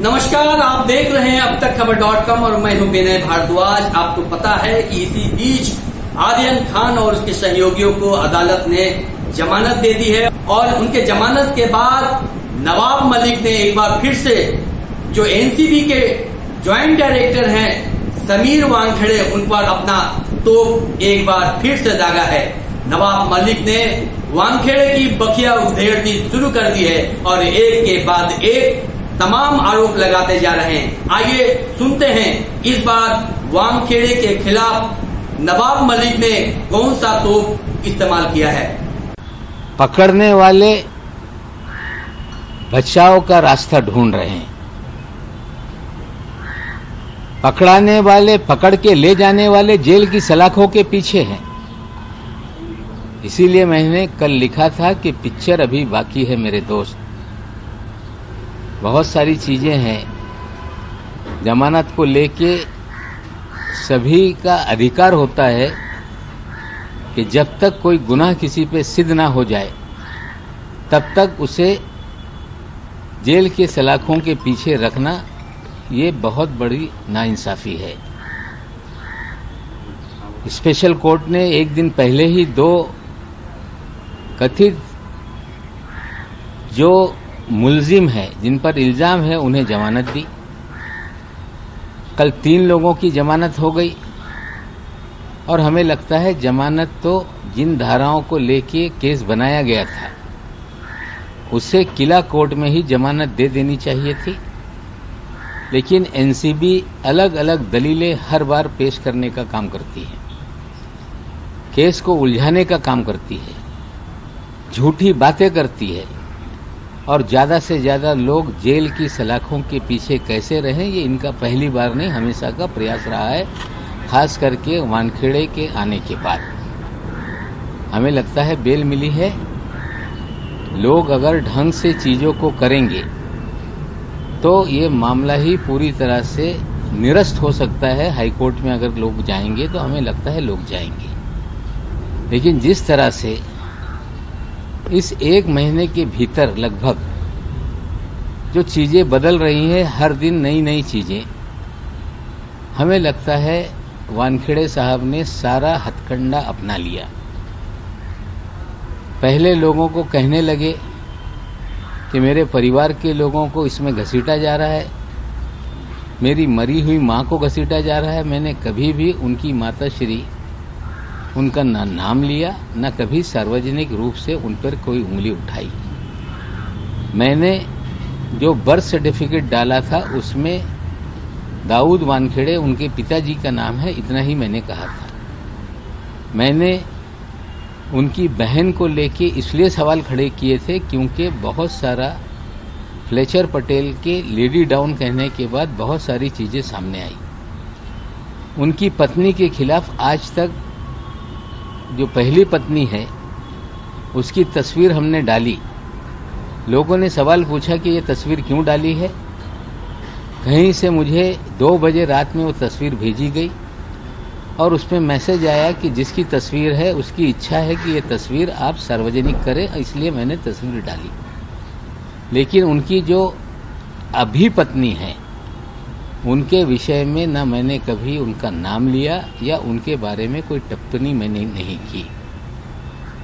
नमस्कार, आप देख रहे हैं अब तक खबर.com और मैं हूं विनय भारद्वाज। आपको पता है कि इसी बीच आर्यन खान और उसके सहयोगियों को अदालत ने जमानत दे दी है और उनके जमानत के बाद नवाब मलिक ने एक बार फिर से जो एनसीबी के ज्वाइंट डायरेक्टर हैं समीर वानखेड़े, उन पर अपना तोप एक बार फिर से दागा है। नवाब मलिक ने वानखेड़े की बखिया उधेड़नी शुरू कर दी है और एक के बाद एक तमाम आरोप लगाते जा रहे हैं। आइए सुनते हैं इस बार वानखेड़े के खिलाफ नवाब मलिक ने कौन सा तोप इस्तेमाल किया है। पकड़ने वाले बचाव का रास्ता ढूंढ रहे हैं, पकड़ाने वाले, पकड़ के ले जाने वाले जेल की सलाखों के पीछे हैं। इसीलिए मैंने कल लिखा था कि पिक्चर अभी बाकी है मेरे दोस्त। बहुत सारी चीजें हैं। जमानत को लेके सभी का अधिकार होता है कि जब तक कोई गुनाह किसी पे सिद्ध ना हो जाए तब तक उसे जेल के सलाखों के पीछे रखना ये बहुत बड़ी नाइंसाफी है। स्पेशल कोर्ट ने एक दिन पहले ही दो कथित जो मुलजिम है, जिन पर इल्जाम है, उन्हें जमानत दी। कल 3 लोगों की जमानत हो गई और हमें लगता है जमानत तो जिन धाराओं को लेके केस बनाया गया था उसे किला कोर्ट में ही जमानत दे देनी चाहिए थी, लेकिन एनसीबी अलग अलग दलीलें हर बार पेश करने का काम करती है, केस को उलझाने का काम करती है, झूठी बातें करती है और ज्यादा से ज्यादा लोग जेल की सलाखों के पीछे कैसे रहें, ये इनका पहली बार नहीं, हमेशा का प्रयास रहा है, खास करके वानखेड़े के आने के बाद। हमें लगता है बेल मिली है। लोग अगर ढंग से चीजों को करेंगे तो ये मामला ही पूरी तरह से निरस्त हो सकता है। हाईकोर्ट में अगर लोग जाएंगे तो हमें लगता है लोग जाएंगे, लेकिन जिस तरह से इस 1 महीने के भीतर लगभग जो चीजें बदल रही हैं, हर दिन नई नई चीजें, हमें लगता है वानखेड़े साहब ने सारा हथकंडा अपना लिया। पहले लोगों को कहने लगे कि मेरे परिवार के लोगों को इसमें घसीटा जा रहा है, मेरी मरी हुई मां को घसीटा जा रहा है। मैंने कभी भी उनकी माताश्री, उनका ना नाम लिया, न कभी सार्वजनिक रूप से उन पर कोई उंगली उठाई। मैंने जो बर्थ सर्टिफिकेट डाला था उसमें दाऊद वानखेड़े उनके पिताजी का नाम है, इतना ही मैंने कहा था। मैंने उनकी बहन को लेके इसलिए सवाल खड़े किए थे क्योंकि बहुत सारा फ्लेचर पटेल के लेडी डाउन कहने के बाद बहुत सारी चीजें सामने आई। उनकी पत्नी के खिलाफ आज तक जो पहली पत्नी है उसकी तस्वीर हमने डाली। लोगों ने सवाल पूछा कि ये तस्वीर क्यों डाली है। कहीं से मुझे 2 बजे रात में वो तस्वीर भेजी गई और उसमें मैसेज आया कि जिसकी तस्वीर है उसकी इच्छा है कि ये तस्वीर आप सार्वजनिक करें, इसलिए मैंने तस्वीर डाली। लेकिन उनकी जो अभी पत्नी है उनके विषय में न मैंने कभी उनका नाम लिया या उनके बारे में कोई टिप्पणी मैंने नहीं की।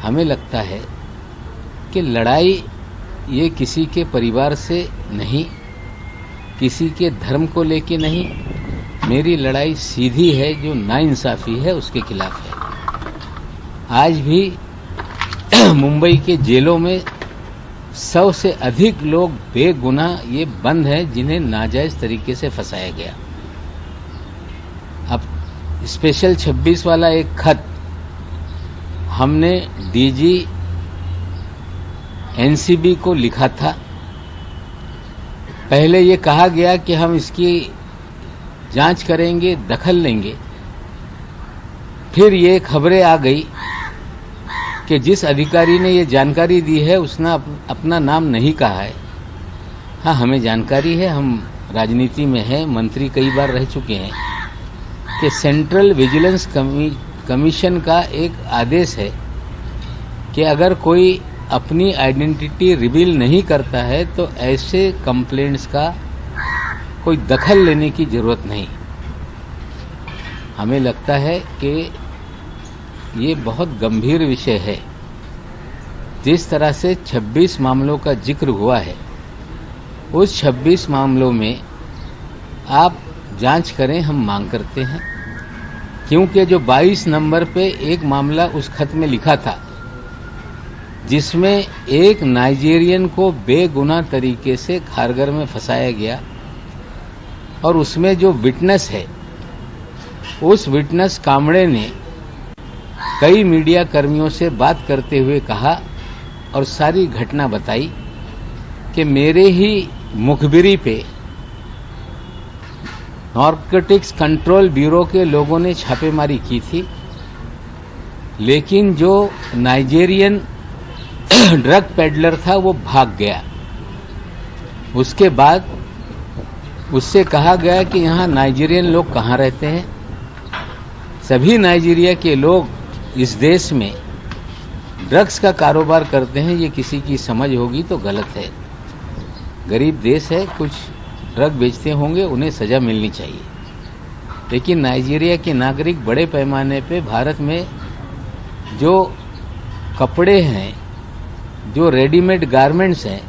हमें लगता है कि लड़ाई ये किसी के परिवार से नहीं, किसी के धर्म को लेके नहीं, मेरी लड़ाई सीधी है, जो नाइंसाफी है उसके खिलाफ है। आज भी मुंबई के जेलों में 100 से अधिक लोग बेगुनाह ये बंद हैं जिन्हें नाजायज तरीके से फंसाया गया। अब स्पेशल 26 वाला एक खत हमने डीजी एनसीबी को लिखा था। पहले ये कहा गया कि हम इसकी जांच करेंगे, दखल लेंगे। फिर ये खबरें आ गई कि जिस अधिकारी ने ये जानकारी दी है उसने अपना नाम नहीं कहा है। हाँ, हमें जानकारी है, हम राजनीति में हैं, मंत्री कई बार रह चुके हैं, कि सेंट्रल विजिलेंस कमीशन का एक आदेश है कि अगर कोई अपनी आइडेंटिटी रिवील नहीं करता है तो ऐसे कंप्लेंट्स का कोई दखल लेने की जरूरत नहीं। हमें लगता है कि ये बहुत गंभीर विषय है। जिस तरह से 26 मामलों का जिक्र हुआ है, उस 26 मामलों में आप जांच करें, हम मांग करते हैं। क्योंकि जो 22 नंबर पे एक मामला उस खत में लिखा था, जिसमें एक नाइजीरियन को बेगुनाह तरीके से खारगर में फंसाया गया, और उसमें जो विटनेस है, उस विटनेस कामड़े ने कई मीडिया कर्मियों से बात करते हुए कहा और सारी घटना बताई कि मेरे ही मुखबिरी पे नारकोटिक्स कंट्रोल ब्यूरो के लोगों ने छापेमारी की थी, लेकिन जो नाइजीरियन ड्रग पेडलर था वो भाग गया। उसके बाद उससे कहा गया कि यहाँ नाइजीरियन लोग कहाँ रहते हैं। सभी नाइजीरिया के लोग इस देश में ड्रग्स का कारोबार करते हैं, ये किसी की समझ होगी तो गलत है। गरीब देश है, कुछ ड्रग बेचते होंगे, उन्हें सजा मिलनी चाहिए। लेकिन नाइजीरिया के नागरिक बड़े पैमाने पे भारत में जो कपड़े हैं, जो रेडीमेड गारमेंट्स हैं,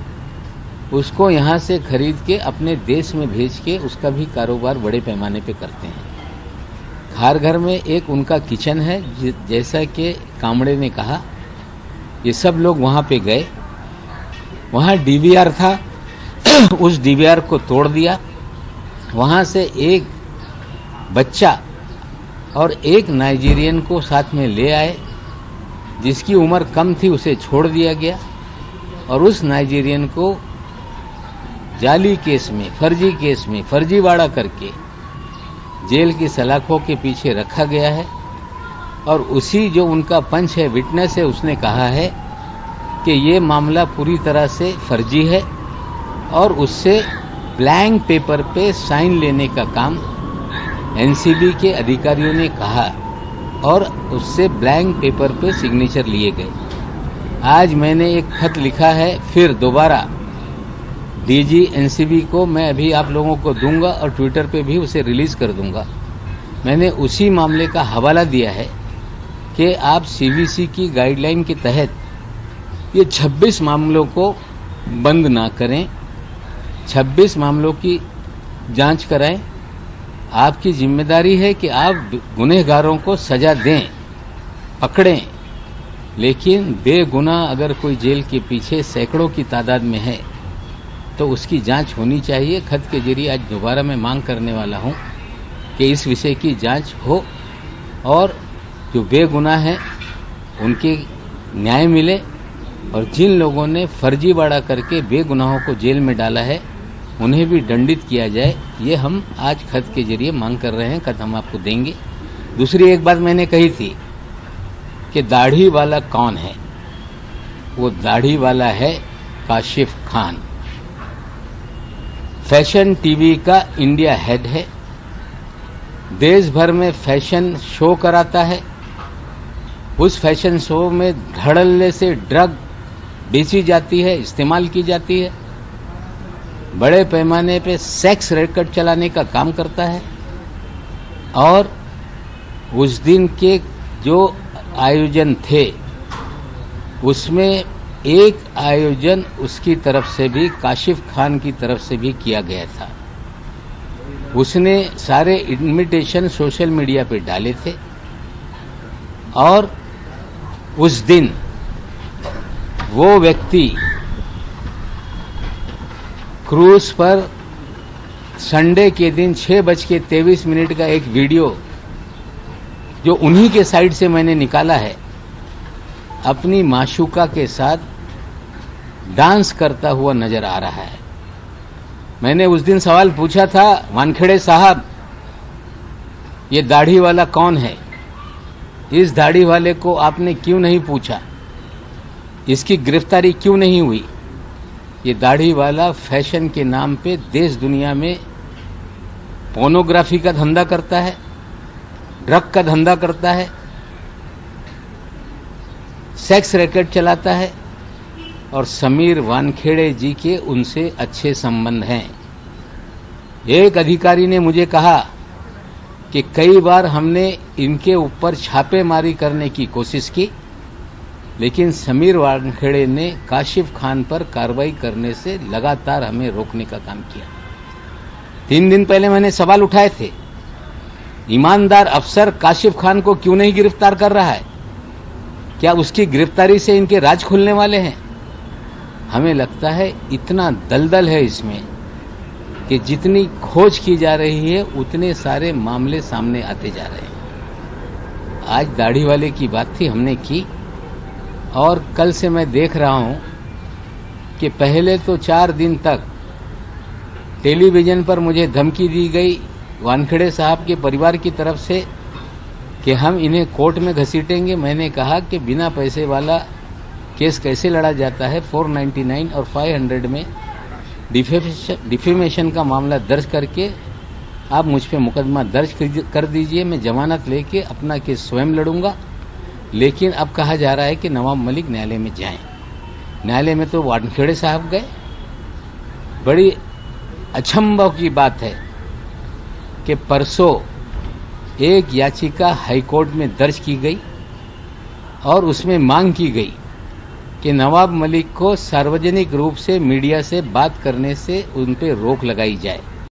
उसको यहाँ से खरीद के अपने देश में भेज के उसका भी कारोबार बड़े पैमाने पे करते हैं। खारघर में एक उनका किचन है, जैसा कि कामड़े ने कहा। ये सब लोग वहाँ पे गए, वहाँ डीवीआर था, उस डीवीआर को तोड़ दिया। वहाँ से एक बच्चा और एक नाइजीरियन को साथ में ले आए, जिसकी उम्र कम थी, उसे छोड़ दिया गया और उस नाइजीरियन को जाली केस में, फर्जी केस में फर्जीवाड़ा करके जेल की सलाखों के पीछे रखा गया है। और उसी जो उनका पंच है, विटनेस है, उसने कहा है कि ये मामला पूरी तरह से फर्जी है और उससे ब्लैंक पेपर पे साइन लेने का काम एनसीबी के अधिकारियों ने कहा और उससे ब्लैंक पेपर पे सिग्नेचर लिए गए। आज मैंने एक खत लिखा है, फिर दोबारा डीजी एनसीबी को मैं अभी आप लोगों को दूंगा और ट्विटर पे भी उसे रिलीज कर दूंगा। मैंने उसी मामले का हवाला दिया है कि आप सीवीसी की गाइडलाइन के तहत ये 26 मामलों को बंद ना करें, 26 मामलों की जांच कराएं। आपकी जिम्मेदारी है कि आप गुनहगारों को सजा दें, पकड़ें, लेकिन बेगुनाह अगर कोई जेल के पीछे सैकड़ों की तादाद में है तो उसकी जांच होनी चाहिए। खत के जरिए आज दोबारा मैं मांग करने वाला हूं कि इस विषय की जांच हो और जो बेगुनाह हैं उनके न्याय मिले और जिन लोगों ने फर्जीवाड़ा करके बेगुनाहों को जेल में डाला है उन्हें भी दंडित किया जाए। ये हम आज खत के जरिए मांग कर रहे हैं। खत हम आपको देंगे। दूसरी एक बात मैंने कही थी कि दाढ़ी वाला कौन है। वो दाढ़ी वाला है काशिफ खान, फैशन टीवी का इंडिया हेड है, देश भर में फैशन शो कराता है। उस फैशन शो में धड़ल्ले से ड्रग बेची जाती है, इस्तेमाल की जाती है। बड़े पैमाने पे सेक्स रैकेट चलाने का काम करता है और उस दिन के जो आयोजन थे उसमें एक आयोजन उसकी तरफ से भी, काशिफ खान की तरफ से भी किया गया था। उसने सारे इन्विटेशन सोशल मीडिया पे डाले थे और उस दिन वो व्यक्ति क्रूज पर संडे के दिन 6:23 का एक वीडियो जो उन्हीं के साइड से मैंने निकाला है, अपनी माशूका के साथ डांस करता हुआ नजर आ रहा है। मैंने उस दिन सवाल पूछा था, वानखेड़े साहब, ये दाढ़ी वाला कौन है? इस दाढ़ी वाले को आपने क्यों नहीं पूछा? इसकी गिरफ्तारी क्यों नहीं हुई? ये दाढ़ी वाला फैशन के नाम पे देश दुनिया में पोर्नोग्राफी का धंधा करता है, ड्रग का धंधा करता है, सेक्स रैकेट चलाता है और समीर वानखेड़े जी के उनसे अच्छे संबंध हैं। एक अधिकारी ने मुझे कहा कि कई बार हमने इनके ऊपर छापेमारी करने की कोशिश की, लेकिन समीर वानखेड़े ने काशिफ खान पर कार्रवाई करने से लगातार हमें रोकने का काम किया। 3 दिन पहले मैंने सवाल उठाए थे, ईमानदार अफसर काशिफ खान को क्यों नहीं गिरफ्तार कर रहा है? क्या उसकी गिरफ्तारी से इनके राज खुलने वाले हैं? हमें लगता है इतना दलदल है इसमें कि जितनी खोज की जा रही है उतने सारे मामले सामने आते जा रहे हैं। आज दाढ़ी वाले की बात थी, हमने की, और कल से मैं देख रहा हूं कि पहले तो 4 दिन तक टेलीविजन पर मुझे धमकी दी गई वानखेड़े साहब के परिवार की तरफ से कि हम इन्हें कोर्ट में घसीटेंगे। मैंने कहा कि बिना पैसे वाला केस कैसे लड़ा जाता है। 499 और 500 में डिफेमेशन का मामला दर्ज करके आप मुझ पे मुकदमा दर्ज कर दीजिए, मैं जमानत लेके अपना केस स्वयं लड़ूंगा। लेकिन अब कहा जा रहा है कि नवाब मलिक न्यायालय में जाएं। न्यायालय में तो वानखेड़े साहब गए। बड़ी अचंभव की बात है कि परसों एक याचिका हाईकोर्ट में दर्ज की गई और उसमें मांग की गई कि नवाब मलिक को सार्वजनिक रूप से मीडिया से बात करने से उन पे रोक लगाई जाए।